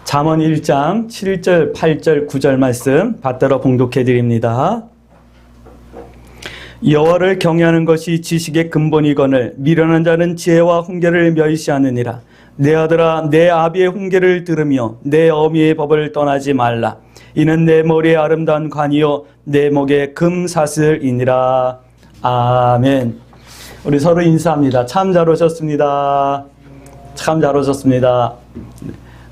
잠언 1장 7절, 8절, 9절 말씀 받들어 봉독해 드립니다. 여호와를 경외하는 것이 지식의 근본이거늘 미련한 자는 지혜와 훈계를 멸시하느니라. 내 아들아, 내 아비의 훈계를 들으며 내 어미의 법을 떠나지 말라. 이는 내 머리에 아름다운 관이요 내 목에 금사슬이니라. 아멘. 우리 서로 인사합니다. 참 잘 오셨습니다. 참 잘 오셨습니다.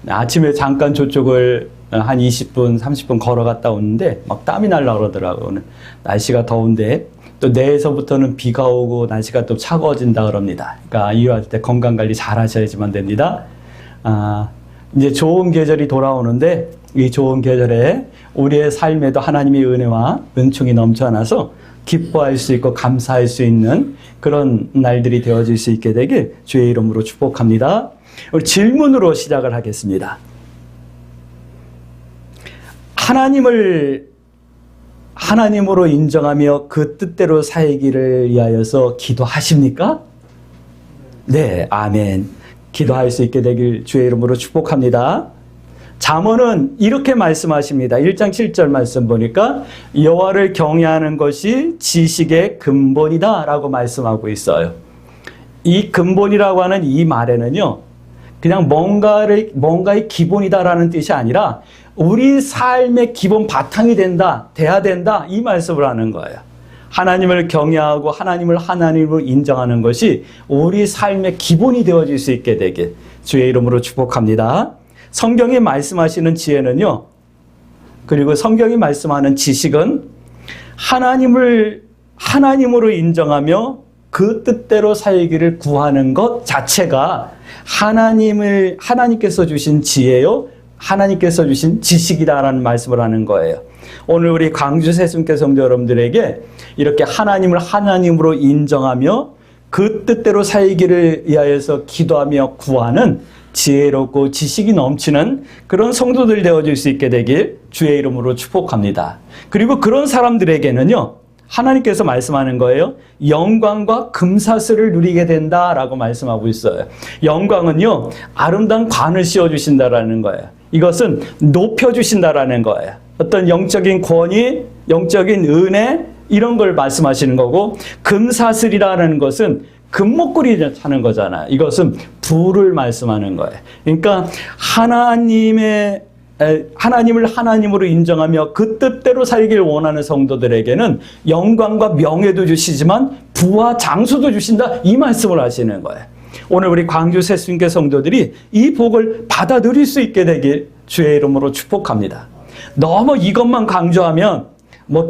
아침에 잠깐 저쪽을 한 20분, 30분 걸어갔다 오는데 막 땀이 날라 그러더라고요. 오늘 날씨가 더운데 또 내일서부터는 비가 오고 날씨가 또 차가워진다 그럽니다. 그러니까 이럴 때 건강관리 잘 하셔야지만 됩니다. 이제 좋은 계절이 돌아오는데 이 좋은 계절에 우리의 삶에도 하나님의 은혜와 은총이 넘쳐나서 기뻐할 수 있고 감사할 수 있는 그런 날들이 되어질 수 있게 되길 주의 이름으로 축복합니다. 우리 질문으로 시작을 하겠습니다. 하나님을 하나님으로 인정하며 그 뜻대로 살기를 위하여서 기도하십니까? 네, 아멘. 기도할 수 있게 되길 주의 이름으로 축복합니다. 잠언은 이렇게 말씀하십니다. 1장 7절 말씀 보니까 여호와를 경외하는 것이 지식의 근본이다 라고 말씀하고 있어요. 이 근본이라고 하는 이 말에는요, 그냥 뭔가의 기본이다라는 뜻이 아니라 우리 삶의 기본 바탕이 돼야 된다 이 말씀을 하는 거예요. 하나님을 경외하고 하나님을 하나님으로 인정하는 것이 우리 삶의 기본이 되어질 수 있게 되길 주의 이름으로 축복합니다. 성경이 말씀하시는 지혜는요, 그리고 성경이 말씀하는 지식은 하나님을 하나님으로 인정하며 그 뜻대로 살기를 구하는 것 자체가 하나님께서 주신 지혜요, 하나님께서 주신 지식이다라는 말씀을 하는 거예요. 오늘 우리 광주 새순교 성도 여러분들에게 이렇게 하나님을 하나님으로 인정하며 그 뜻대로 살기를 위하여서 기도하며 구하는 지혜롭고 지식이 넘치는 그런 성도들 되어질 수 있게 되길 주의 이름으로 축복합니다. 그리고 그런 사람들에게는요, 하나님께서 말씀하는 거예요. 영광과 금사슬을 누리게 된다라고 말씀하고 있어요. 영광은요, 아름다운 관을 씌워주신다라는 거예요. 이것은 높여주신다라는 거예요. 어떤 영적인 권위, 영적인 은혜 이런 걸 말씀하시는 거고, 금사슬이라는 것은 금목걸이 하는 거잖아요. 이것은 부를 말씀하는 거예요. 그러니까 하나님을 하나님으로 인정하며 그 뜻대로 살길 원하는 성도들에게는 영광과 명예도 주시지만 부와 장수도 주신다 이 말씀을 하시는 거예요. 오늘 우리 광주 새순교 성도들이 이 복을 받아 누릴 수 있게 되길 주의 이름으로 축복합니다. 너무 이것만 강조하면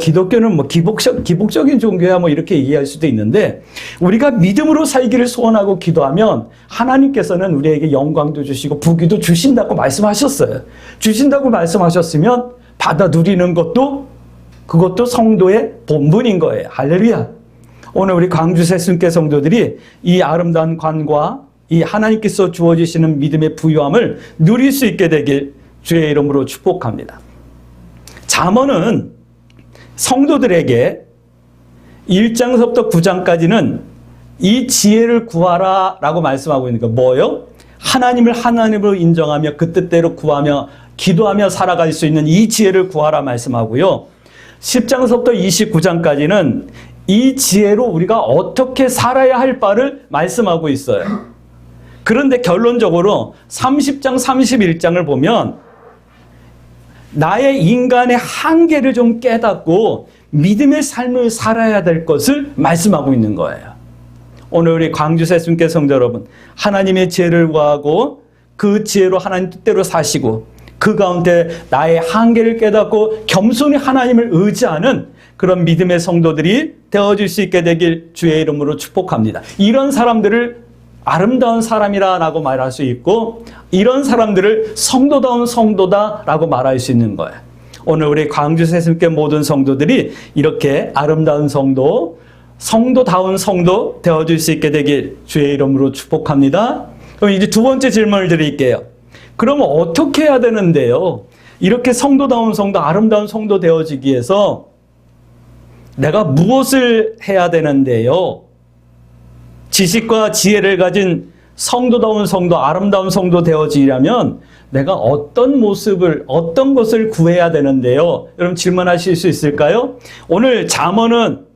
기독교는 기복적인 종교야 이렇게 얘기할 수도 있는데, 우리가 믿음으로 살기를 소원하고 기도하면 하나님께서는 우리에게 영광도 주시고 부귀도 주신다고 말씀하셨어요. 주신다고 말씀하셨으면 받아 누리는 그것도 성도의 본분인 거예요. 할렐루야. 오늘 우리 광주 새순교 성도들이 이 아름다운 관과 이 하나님께서 주어주시는 믿음의 부유함을 누릴 수 있게 되길 주의 이름으로 축복합니다. 잠언은 성도들에게 1장서부터 9장까지는 이 지혜를 구하라 라고 말씀하고 있는 거 뭐예요? 하나님을 하나님으로 인정하며 그 뜻대로 구하며 기도하며 살아갈 수 있는 이 지혜를 구하라 말씀하고요. 10장서부터 29장까지는 이 지혜로 우리가 어떻게 살아야 할 바를 말씀하고 있어요. 그런데 결론적으로 30장, 31장을 보면 나의 인간의 한계를 좀 깨닫고 믿음의 삶을 살아야 될 것을 말씀하고 있는 거예요. 오늘 우리 광주 새순교 성도 여러분, 하나님의 지혜를 구하고 그 지혜로 하나님 뜻대로 사시고 그 가운데 나의 한계를 깨닫고 겸손히 하나님을 의지하는 그런 믿음의 성도들이 되어질 수 있게 되길 주의 이름으로 축복합니다. 이런 사람들을 아름다운 사람이라고 말할 수 있고, 이런 사람들을 성도다운 성도다라고 말할 수 있는 거예요. 오늘 우리 광주 새순교 모든 성도들이 이렇게 아름다운 성도다운 성도 되어줄 수 있게 되길 주의 이름으로 축복합니다. 그럼 이제 두 번째 질문을 드릴게요. 그러면 어떻게 해야 되는데요? 이렇게 성도다운 성도, 아름다운 성도 되어지기 위해서 내가 무엇을 해야 되는데요? 지식과 지혜를 가진 성도다운 성도, 아름다운 성도 되어지려면 내가 어떤 모습을, 어떤 것을 구해야 되는데요? 여러분 질문하실 수 있을까요? 오늘 잠언은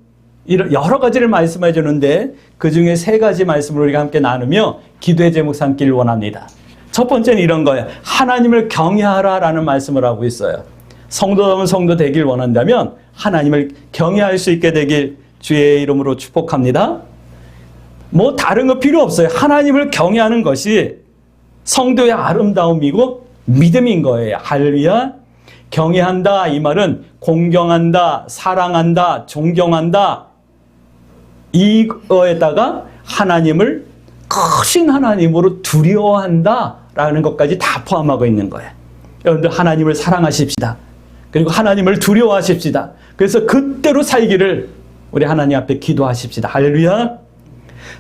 여러 가지를 말씀해 주는데 그 중에 3가지 말씀을 우리가 함께 나누며 기도의 제목 삼기를 원합니다. 첫 번째는 이런 거예요. 하나님을 경외하라라는 말씀을 하고 있어요. 성도다운 성도 되길 원한다면 하나님을 경외할 수 있게 되길 주의 이름으로 축복합니다. 뭐 다른 거 필요 없어요. 하나님을 경외하는 것이 성도의 아름다움이고 믿음인 거예요. 할렐루야. 경외한다 이 말은 공경한다, 사랑한다, 존경한다 이거에다가 하나님을 크신 하나님으로 두려워한다라는 것까지 다 포함하고 있는 거예요. 여러분들 하나님을 사랑하십시다. 그리고 하나님을 두려워하십시다. 그래서 그때로 살기를 우리 하나님 앞에 기도하십시다. 할렐루야.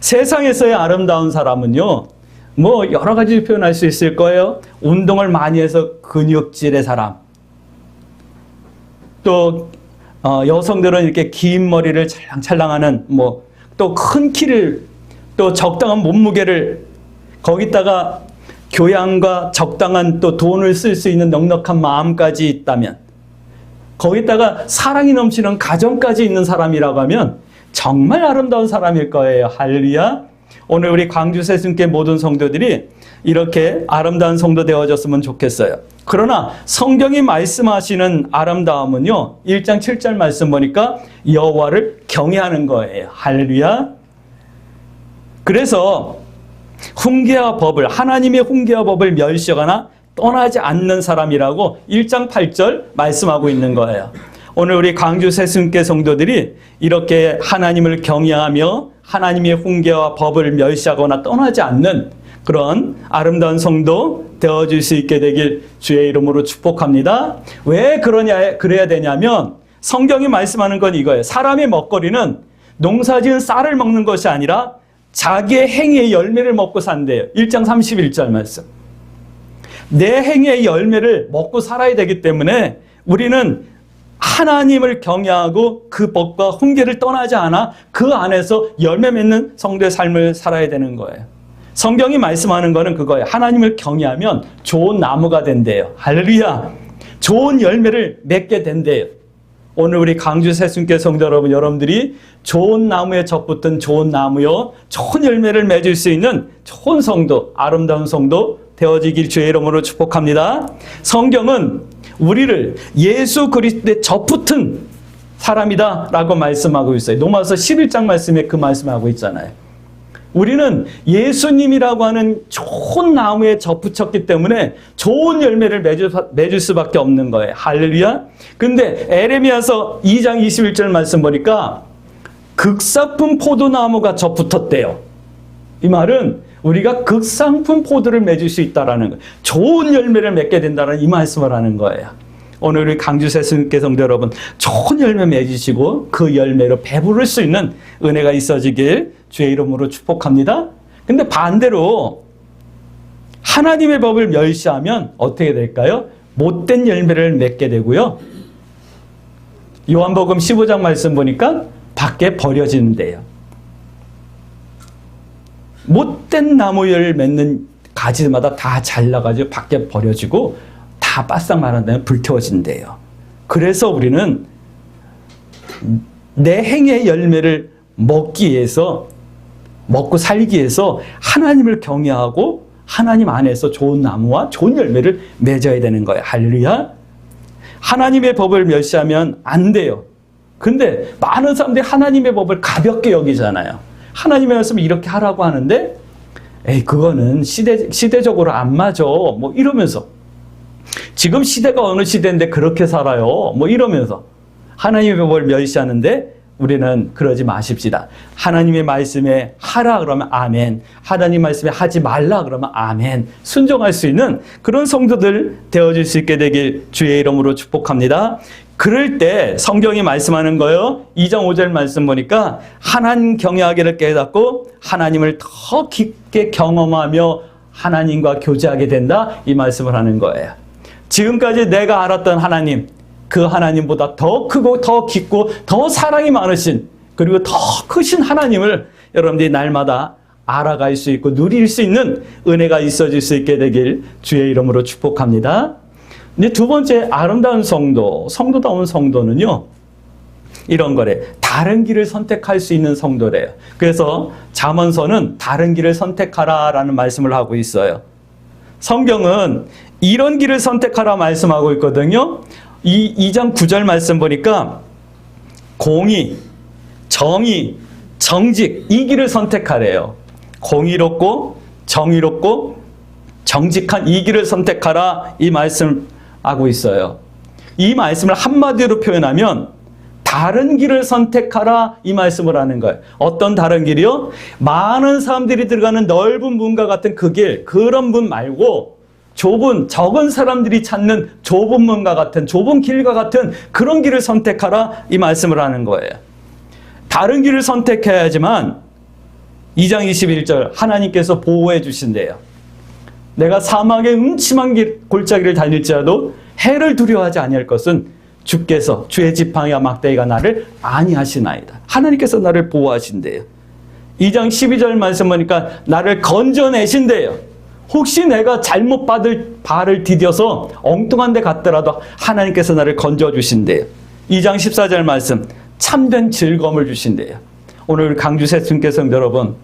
세상에서의 아름다운 사람은요, 뭐 여러 가지 표현할 수 있을 거예요. 운동을 많이 해서 근육질의 사람. 또 여성들은 이렇게 긴 머리를 찰랑찰랑하는 뭐 또 큰 키를 또 적당한 몸무게를 거기다가 교양과 적당한 또 돈을 쓸 수 있는 넉넉한 마음까지 있다면 거기다가 사랑이 넘치는 가정까지 있는 사람이라고 하면 정말 아름다운 사람일 거예요. 할렐루야. 오늘 우리 광주 새순교 모든 성도들이 이렇게 아름다운 성도 되어졌으면 좋겠어요. 그러나 성경이 말씀하시는 아름다움은요, 1장 7절 말씀 보니까 여호와를 경외하는 거예요. 할렐루야. 그래서 훈계와 법을, 하나님의 훈계와 법을 멸시하거나 떠나지 않는 사람이라고 1장 8절 말씀하고 있는 거예요. 오늘 우리 광주 새순교 성도들이 이렇게 하나님을 경외하며 하나님의 훈계와 법을 멸시하거나 떠나지 않는 그런 아름다운 성도 되어질 수 있게 되길 주의 이름으로 축복합니다. 왜 그래야 되냐면 성경이 말씀하는 건 이거예요. 사람의 먹거리는 농사지은 쌀을 먹는 것이 아니라 자기의 행위의 열매를 먹고 산대요. 1장 31절 말씀. 내 행위의 열매를 먹고 살아야 되기 때문에 우리는 하나님을 경외하고 그 법과 훈계를 떠나지 않아 그 안에서 열매 맺는 성도의 삶을 살아야 되는 거예요. 성경이 말씀하는 거는 그거예요. 하나님을 경외하면 좋은 나무가 된대요. 할렐루야. 좋은 열매를 맺게 된대요. 오늘 우리 광주 새순교 성도 여러분, 여러분들이 좋은 나무에 접붙은 좋은 나무요, 좋은 열매를 맺을 수 있는 좋은 성도, 아름다운 성도 되어지길 주의 이름으로 축복합니다. 성경은 우리를 예수 그리스도에 접붙은 사람이다 라고 말씀하고 있어요. 로마서 11장 말씀에 그 말씀하고 있잖아요. 우리는 예수님이라고 하는 좋은 나무에 접붙였기 때문에 좋은 열매를 맺을 수밖에 없는 거예요. 할렐루야. 근데 에레미야서 2장 21절 말씀 보니까 극사품 포도나무가 접붙었대요. 이 말은 우리가 극상품 포도를 맺을 수 있다라는 거예요. 좋은 열매를 맺게 된다는 이 말씀을 하는 거예요. 오늘 우리 광주 새순교 성도 여러분, 좋은 열매 맺으시고 그 열매로 배부를 수 있는 은혜가 있어지길 주의 이름으로 축복합니다. 근데 반대로 하나님의 법을 멸시하면 어떻게 될까요? 못된 열매를 맺게 되고요. 요한복음 15장 말씀 보니까 밖에 버려지는데요. 못된 나무를 맺는 가지마다 다 잘라가지고 밖에 버려지고 다 바싹 마른 다음에 불태워진대요. 그래서 우리는 내 행의 열매를 먹기 위해서, 먹고 살기 위해서 하나님을 경외하고 하나님 안에서 좋은 나무와 좋은 열매를 맺어야 되는 거예요. 할렐루야. 하나님의 법을 멸시하면 안 돼요. 근데 많은 사람들이 하나님의 법을 가볍게 여기잖아요. 하나님의 말씀을 이렇게 하라고 하는데 에이 그거는 시대적으로 안 맞아 뭐 이러면서, 지금 시대가 어느 시대인데 그렇게 살아요 뭐 이러면서 하나님의 법을 멸시하는데 우리는 그러지 마십시다. 하나님의 말씀에 하라 그러면 아멘, 하나님 말씀에 하지 말라 그러면 아멘, 순종할 수 있는 그런 성도들 되어질 수 있게 되길 주의 이름으로 축복합니다. 그럴 때 성경이 말씀하는 거요, 2장 5절 말씀 보니까 하나님 경외하기를 깨닫고 하나님을 더 깊게 경험하며 하나님과 교제하게 된다, 이 말씀을 하는 거예요. 지금까지 내가 알았던 하나님, 그 하나님보다 더 크고 더 깊고 더 사랑이 많으신, 그리고 더 크신 하나님을 여러분들이 날마다 알아갈 수 있고 누릴 수 있는 은혜가 있어질 수 있게 되길 주의 이름으로 축복합니다. 이제 두 번째 아름다운 성도, 성도다운 성도는요, 이런 거래. 다른 길을 선택할 수 있는 성도래요. 그래서 잠언서는 다른 길을 선택하라라는 말씀을 하고 있어요. 성경은 이런 길을 선택하라 말씀하고 있거든요. 2장 9절 말씀 보니까 공의, 정의, 정직 이 길을 선택하래요. 공의롭고 정의롭고 정직한 이 길을 선택하라 이 말씀하고 있어요. 이 말씀을 한마디로 표현하면 다른 길을 선택하라 이 말씀을 하는 거예요. 어떤 다른 길이요? 많은 사람들이 들어가는 넓은 문과 같은 그 길, 그런 문 말고 적은 사람들이 찾는 좁은 문과 같은, 좁은 길과 같은 그런 길을 선택하라 이 말씀을 하는 거예요. 다른 길을 선택해야지만 2장 21절 하나님께서 보호해 주신대요. 내가 사막의 음침한 골짜기를 달릴지라도 해를 두려워하지 아니할 것은 주께서 주의 지팡이와 막대기가 나를 안위하시나이다. 하나님께서 나를 보호하신대요. 2장 12절 말씀 보니까 나를 건져내신대요. 혹시 내가 잘못 발을 디뎌서 엉뚱한 데 갔더라도 하나님께서 나를 건져주신대요. 2장 14절 말씀 참된 즐거움을 주신대요. 오늘 강주 새순교회 성도 여러분,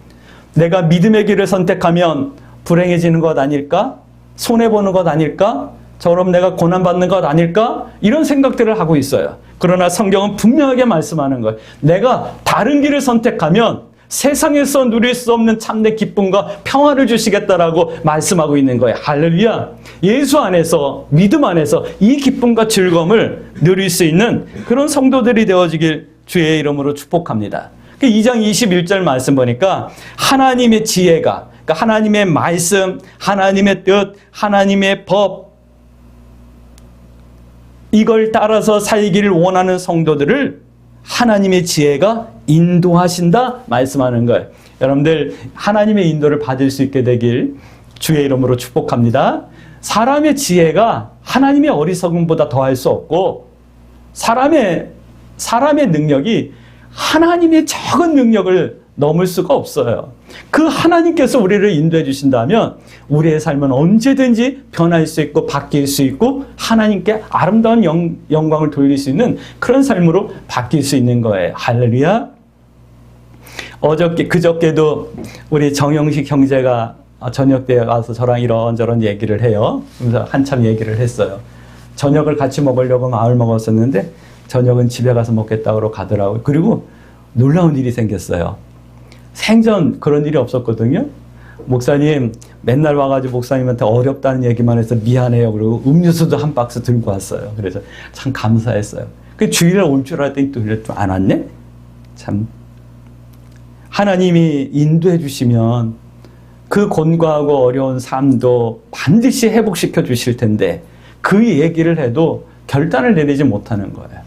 내가 믿음의 길을 선택하면 불행해지는 것 아닐까? 손해보는 것 아닐까? 저럼 내가 고난받는 것 아닐까? 이런 생각들을 하고 있어요. 그러나 성경은 분명하게 말씀하는 거예요. 내가 다른 길을 선택하면 세상에서 누릴 수 없는 참된 기쁨과 평화를 주시겠다라고 말씀하고 있는 거예요. 할렐루야. 예수 안에서, 믿음 안에서 이 기쁨과 즐거움을 누릴 수 있는 그런 성도들이 되어지길 주의 이름으로 축복합니다. 2장 21절 말씀 보니까 하나님의 지혜가, 그러니까 하나님의 말씀, 하나님의 뜻, 하나님의 법, 이걸 따라서 살기를 원하는 성도들을 하나님의 지혜가 인도하신다 말씀하는 거예요. 여러분들 하나님의 인도를 받을 수 있게 되길 주의 이름으로 축복합니다. 사람의 지혜가 하나님의 어리석음보다 더할 수 없고 사람의 능력이 하나님의 적은 능력을 넘을 수가 없어요. 그 하나님께서 우리를 인도해 주신다면 우리의 삶은 언제든지 변할 수 있고 바뀔 수 있고 하나님께 아름다운 영광을 돌릴 수 있는 그런 삶으로 바뀔 수 있는 거예요. 할렐루야. 그저께도 우리 정영식 형제가 저녁 때 와서 저랑 이런저런 얘기를 해요. 그래서 한참 얘기를 했어요. 저녁을 같이 먹으려고 마음을 먹었었는데 저녁은 집에 가서 먹겠다고 가더라고요. 그리고 놀라운 일이 생겼어요. 생전 그런 일이 없었거든요. 목사님 맨날 와가지고 목사님한테 어렵다는 얘기만 해서 미안해요. 그리고 음료수도 한 박스 들고 왔어요. 그래서 참 감사했어요. 그 주일에 올 줄 알았더니 또 안 왔네? 참. 하나님이 인도해 주시면 그 곤고하고 어려운 삶도 반드시 회복시켜 주실 텐데 그 얘기를 해도 결단을 내리지 못하는 거예요.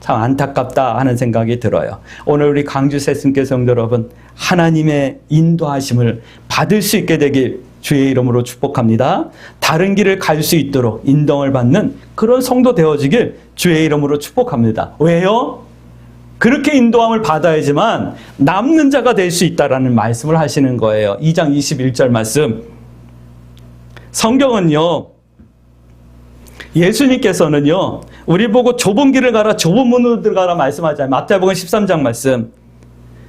참 안타깝다 하는 생각이 들어요. 오늘 우리 강주 새순교회 성도 여러분, 하나님의 인도하심을 받을 수 있게 되길 주의 이름으로 축복합니다. 다른 길을 갈 수 있도록 인도를 받는 그런 성도 되어지길 주의 이름으로 축복합니다. 왜요? 그렇게 인도함을 받아야지만 남는 자가 될 수 있다라는 말씀을 하시는 거예요. 2장 21절 말씀. 성경은요, 예수님께서는요, 우리 보고 좁은 길을 가라, 좁은 문으로 들어가라 말씀하잖아요. 마태복음 13장 말씀.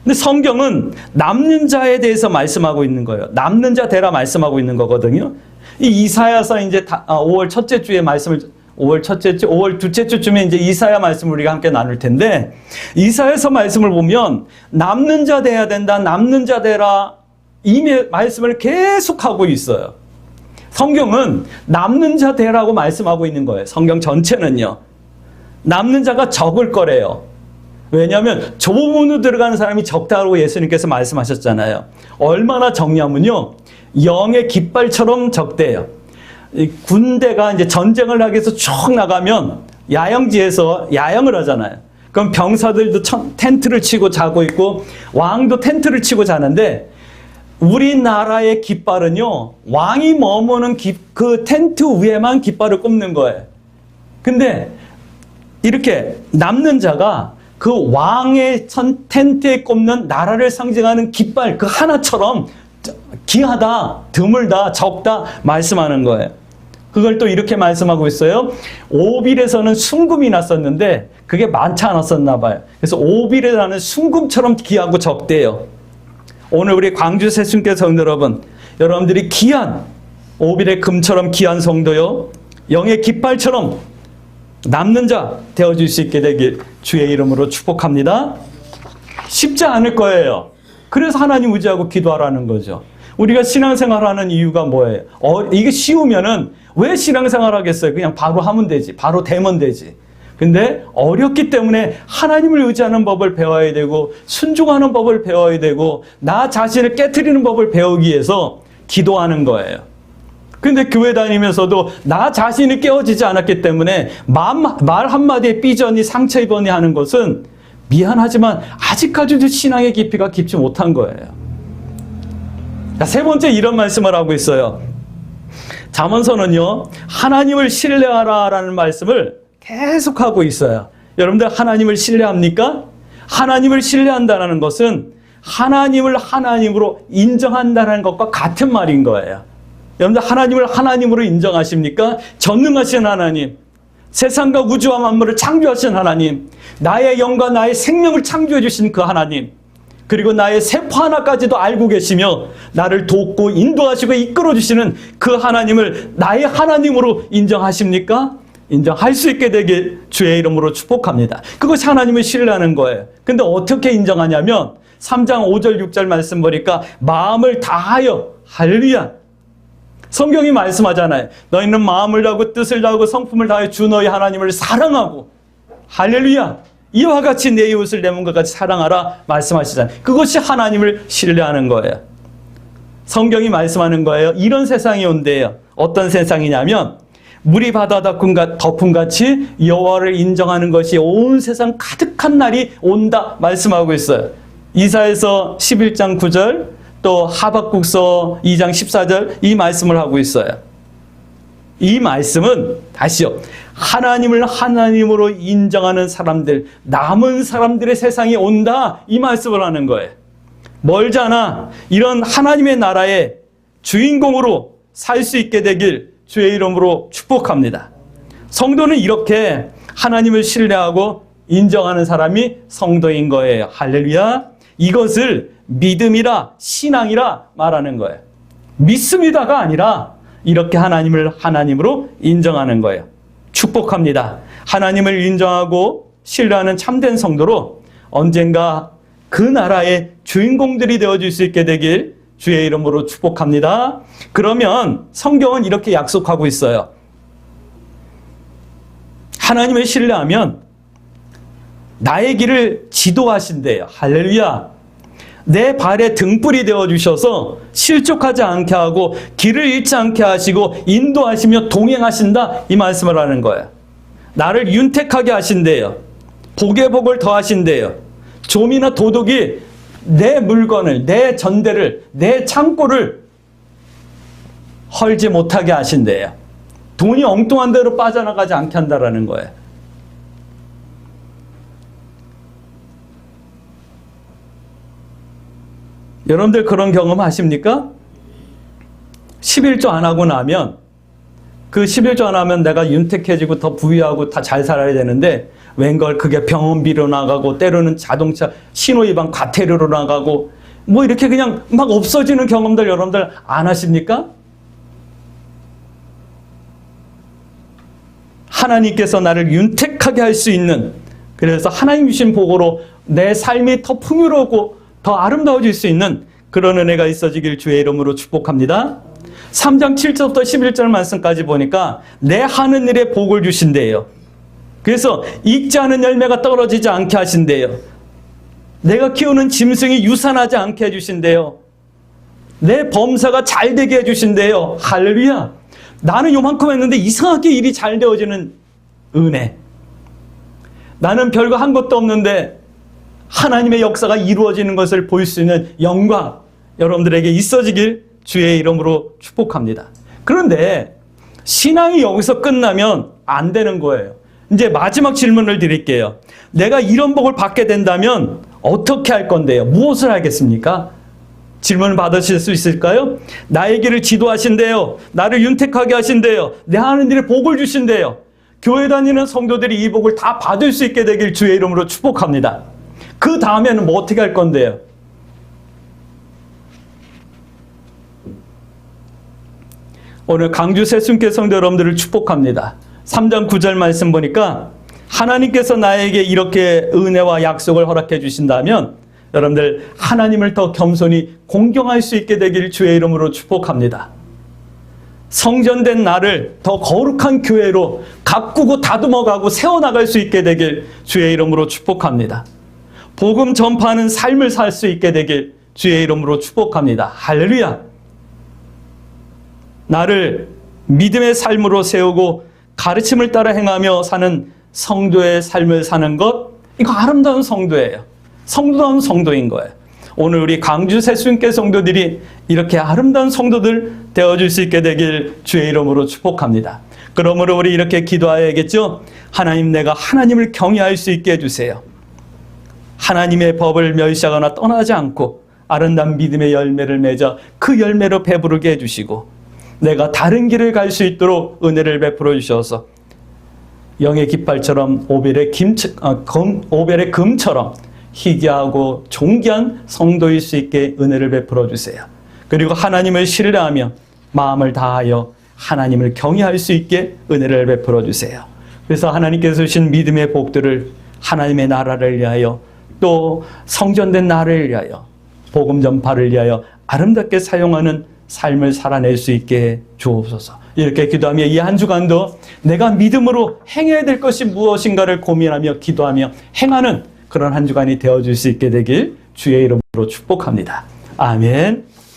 근데 성경은 남는 자에 대해서 말씀하고 있는 거예요. 남는 자 되라 말씀하고 있는 거거든요. 이 이사야서 이제 5월 첫째 주에 말씀을 5월 둘째 주쯤에 이제 이사야 말씀을 우리가 함께 나눌 텐데, 이사야서 말씀을 보면 남는 자 돼야 된다, 남는 자 되라 이 말씀을 계속하고 있어요. 성경은 남는 자 되라고 말씀하고 있는 거예요. 성경 전체는요. 남는 자가 적을 거래요. 왜냐하면 좁은 문으로 들어가는 사람이 적다고 예수님께서 말씀하셨잖아요. 얼마나 적냐면요, 영의 깃발처럼 적대요. 군대가 이제 전쟁을 하기 위해서 쭉 나가면 야영지에서 야영을 하잖아요. 그럼 병사들도 텐트를 치고 자고 있고 왕도 텐트를 치고 자는데, 우리나라의 깃발은요, 왕이 머무는 그 텐트 위에만 깃발을 꼽는 거예요. 근데 이렇게 남는 자가 그 왕의 텐트에 꼽는 나라를 상징하는 깃발 그 하나처럼 귀하다, 드물다, 적다 말씀하는 거예요. 그걸 또 이렇게 말씀하고 있어요. 오빌에서는 순금이 났었는데 그게 많지 않았었나 봐요. 그래서 오빌에 나는 순금처럼 귀하고 적대요. 오늘 우리 광주 새순교 성도 여러분, 여러분들이 귀한 오빌의 금처럼 귀한 성도요, 영의 깃발처럼 남는 자 되어줄 수 있게 되길 주의 이름으로 축복합니다. 쉽지 않을 거예요. 그래서 하나님 의지하고 기도하라는 거죠. 우리가 신앙생활하는 이유가 뭐예요? 이게 쉬우면은 왜 신앙생활 하겠어요? 그냥 바로 하면 되지. 바로 되면 되지. 근데 어렵기 때문에 하나님을 의지하는 법을 배워야 되고 순종하는 법을 배워야 되고 나 자신을 깨트리는 법을 배우기 위해서 기도하는 거예요. 근데 교회 다니면서도 나 자신이 깨어지지 않았기 때문에 말 한마디에 삐져니 상처 입어니 하는 것은 미안하지만 아직까지도 신앙의 깊이가 깊지 못한 거예요. 자, 세 번째 이런 말씀을 하고 있어요. 잠언서는요, 하나님을 신뢰하라라는 말씀을 계속하고 있어요. 여러분들 하나님을 신뢰합니까? 하나님을 신뢰한다는 것은 하나님을 하나님으로 인정한다는 것과 같은 말인 거예요. 여러분들 하나님을 하나님으로 인정하십니까? 전능하신 하나님, 세상과 우주와 만물을 창조하신 하나님, 나의 영과 나의 생명을 창조해 주신 그 하나님, 그리고 나의 세포 하나까지도 알고 계시며 나를 돕고 인도하시고 이끌어 주시는 그 하나님을 나의 하나님으로 인정하십니까? 인정할 수 있게 되길 주의 이름으로 축복합니다. 그것이 하나님을 신뢰하는 거예요. 근데 어떻게 인정하냐면 3장 5절 6절 말씀 보니까 마음을 다하여, 할렐루야, 성경이 말씀하잖아요. 너희는 마음을 다하고 뜻을 다하고 성품을 다하여 주 너희 하나님을 사랑하고, 할렐루야, 이와 같이 내 이웃을 내 몸과 같이 사랑하라 말씀하시잖아요. 그것이 하나님을 신뢰하는 거예요. 성경이 말씀하는 거예요. 이런 세상이 온대요. 어떤 세상이냐면 물이 바다 덮음같이 여호와를 인정하는 것이 온 세상 가득한 날이 온다 말씀하고 있어요. 이사야서 11장 9절, 또 하박국서 2장 14절 이 말씀을 하고 있어요. 이 말씀은 다시요, 하나님을 하나님으로 인정하는 사람들, 남은 사람들의 세상이 온다 이 말씀을 하는 거예요. 멀잖아. 이런 하나님의 나라의 주인공으로 살 수 있게 되길 주의 이름으로 축복합니다. 성도는 이렇게 하나님을 신뢰하고 인정하는 사람이 성도인 거예요. 할렐루야. 이것을 믿음이라 신앙이라 말하는 거예요. 믿습니다가 아니라 이렇게 하나님을 하나님으로 인정하는 거예요. 축복합니다. 하나님을 인정하고 신뢰하는 참된 성도로 언젠가 그 나라의 주인공들이 되어줄 수 있게 되길 주의 이름으로 축복합니다. 그러면 성경은 이렇게 약속하고 있어요. 하나님을 신뢰하면 나의 길을 지도하신대요. 할렐루야. 내 발에 등불이 되어주셔서 실족하지 않게 하고 길을 잃지 않게 하시고 인도하시며 동행하신다 이 말씀을 하는 거예요. 나를 윤택하게 하신대요. 복에 복을 더하신대요. 좀이나 도둑이 내 물건을, 내 전대를, 내 창고를 헐지 못하게 하신대요. 돈이 엉뚱한 데로 빠져나가지 않게 한다라는 거예요. 여러분들 그런 경험 하십니까? 11조 안 하고 나면, 그 11조 안 하면 내가 윤택해지고 더 부유하고 다 잘 살아야 되는데 웬걸 그게 병원비로 나가고 때로는 자동차 신호위반 과태료로 나가고 뭐 이렇게 그냥 막 없어지는 경험들 여러분들 안 하십니까? 하나님께서 나를 윤택하게 할 수 있는, 그래서 하나님 주신 복으로 내 삶이 더 풍요롭고 더 아름다워질 수 있는 그런 은혜가 있어지길 주의 이름으로 축복합니다. 3장 7절부터 11절 말씀까지 보니까 내 하는 일에 복을 주신대요. 그래서 익지 않은 열매가 떨어지지 않게 하신대요. 내가 키우는 짐승이 유산하지 않게 해주신대요. 내 범사가 잘 되게 해주신대요. 할렐루야. 나는 요만큼 했는데 이상하게 일이 잘 되어지는 은혜. 나는 별거 한 것도 없는데 하나님의 역사가 이루어지는 것을 볼 수 있는 영광 여러분들에게 있어지길 주의 이름으로 축복합니다. 그런데 신앙이 여기서 끝나면 안 되는 거예요. 이제 마지막 질문을 드릴게요. 내가 이런 복을 받게 된다면 어떻게 할 건데요? 무엇을 하겠습니까? 질문 받으실 수 있을까요? 나의 길을 지도하신대요. 나를 윤택하게 하신대요. 내 하는 일에 복을 주신대요. 교회 다니는 성도들이 이 복을 다 받을 수 있게 되길 주의 이름으로 축복합니다. 그 다음에는 뭐 어떻게 할 건데요? 오늘 강주 새순교 성도 여러분들을 축복합니다. 3장 9절 말씀 보니까 하나님께서 나에게 이렇게 은혜와 약속을 허락해 주신다면 여러분들 하나님을 더 겸손히 공경할 수 있게 되길 주의 이름으로 축복합니다. 성전된 나를 더 거룩한 교회로 가꾸고 다듬어가고 세워나갈 수 있게 되길 주의 이름으로 축복합니다. 복음 전파하는 삶을 살 수 있게 되길 주의 이름으로 축복합니다. 할렐루야. 나를 믿음의 삶으로 세우고 가르침을 따라 행하며 사는 성도의 삶을 사는 것, 이거 아름다운 성도예요. 성도다운 성도인 거예요. 오늘 우리 강주 새순교 성도들이 이렇게 아름다운 성도들 되어줄 수 있게 되길 주의 이름으로 축복합니다. 그러므로 우리 이렇게 기도해야겠죠? 하나님, 내가 하나님을 경외할 수 있게 해주세요. 하나님의 법을 멸시하거나 떠나지 않고 아름다운 믿음의 열매를 맺어 그 열매로 배부르게 해주시고 내가 다른 길을 갈 수 있도록 은혜를 베풀어 주셔서 영의 깃발처럼 오벨의 금처럼 희귀하고 존귀한 성도일 수 있게 은혜를 베풀어 주세요. 그리고 하나님을 신뢰하며 마음을 다하여 하나님을 경외할 수 있게 은혜를 베풀어 주세요. 그래서 하나님께서 주신 믿음의 복들을 하나님의 나라를 위하여 또 성전된 나를 위하여 복음 전파를 위하여 아름답게 사용하는 삶을 살아낼 수 있게 주옵소서. 이렇게 기도하며 이 한 주간도 내가 믿음으로 행해야 될 것이 무엇인가를 고민하며 기도하며 행하는 그런 한 주간이 되어줄 수 있게 되길 주의 이름으로 축복합니다. 아멘.